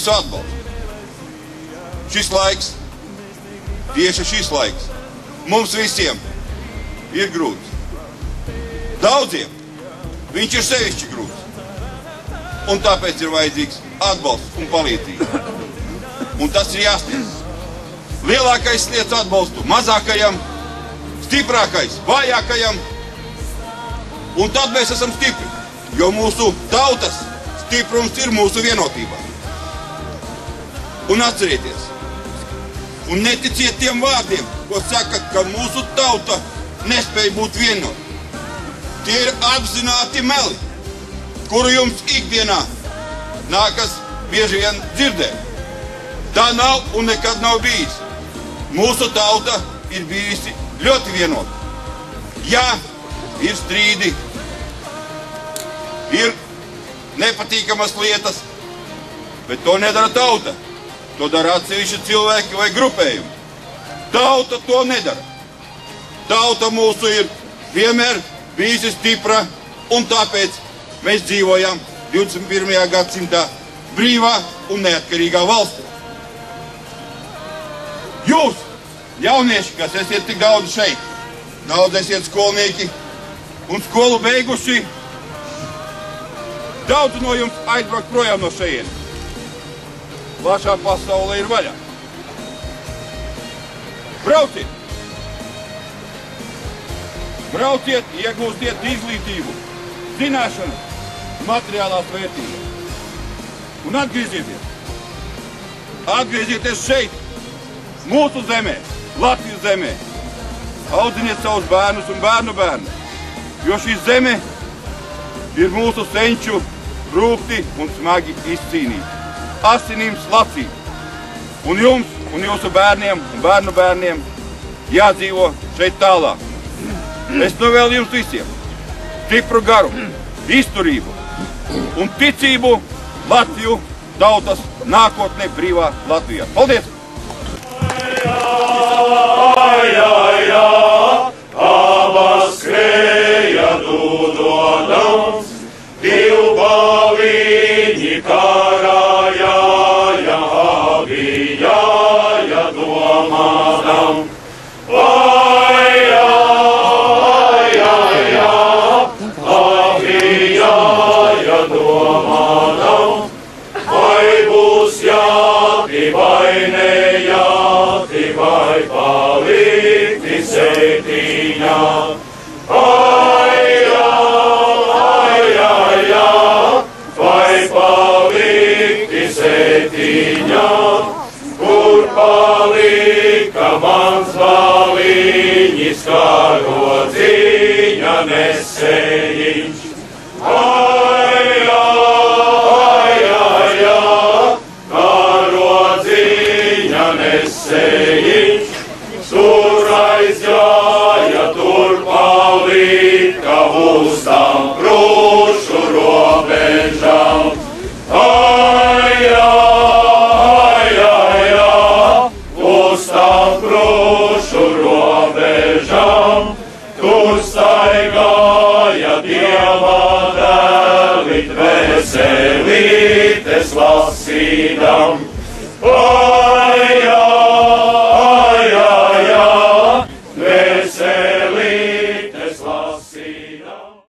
visu atbalstu. Šis laiks, tieši šis laiks, mums visiem ir grūts. Daudziem viņš ir sevišķi grūts. Un tāpēc ir vajadzīgs atbalsts un palīdzība. Un tas ir jāsniedz. Lielākais sniedz atbalstu mazākajam, stiprākais vājākajam, un tad mēs esam stipri, jo mūsu tautas stiprums ir mūsu vienotībā. Un atcerieties, un neticiet tiem vārdiem, ko saka, ka mūsu tauta nespēja būt vienota. Tie ir apzināti meli, kuru jums ikdienā nākas bieži vien dzirdēt. Tā nav un nekad nav bijis. Mūsu tauta ir bijusi ļoti vienota. Jā, ir strīdi, ir nepatīkamas lietas, bet to nedara tauta. To dara atsevišķi cilvēki vai grupējumi. Tauta to nedara. Tauta mūsu ir vienmēr bijusi stipra, un tāpēc mēs dzīvojam 21. gadsimtā brīvā un neatkarīgā valstī. Jūs, jaunieši, kas esiet tik daudz šeit, daudz esiet skolnieki un skolu beiguši, daudz no jums aizbraukt projām no šejienes. Plašā pasaule ir vaļā. Brauciet! Brauciet, iegūstiet izglītību, zināšanas, materiālās vērtības. Un atgriezieties! Atgriezieties šeit, mūsu zemē, Latvijas zemē. Audziniet savus bērnus un bērnu bērnus, jo šī zeme ir mūsu senču rūpti un smagi izcīnīti. Asinīm slacīti. Un jums un jūsu bērniem un bērnu bērniem jādzīvo šeit tālāk. Es novēlu jums visiem stipru garu, izturību un ticību Latviju tautas nākotnē brīvā Latvijā. Paldies! Abas skrēja dūdodams, divbalviņi karājāja, abijāja domādam. Abijāja domādam, vai būs jāti vai nejāti, vai palikti sētiņā. Vai palikti sētiņā, kur palika mans valiņis, karodziņa nesējiņš. Karodziņa nesējiņš, tur aizgāja, tur palika uz tām prūšu robežām. Uz tām prūšu robežām, tur staigāja Dieva dēli, dvēselītes lasīdam.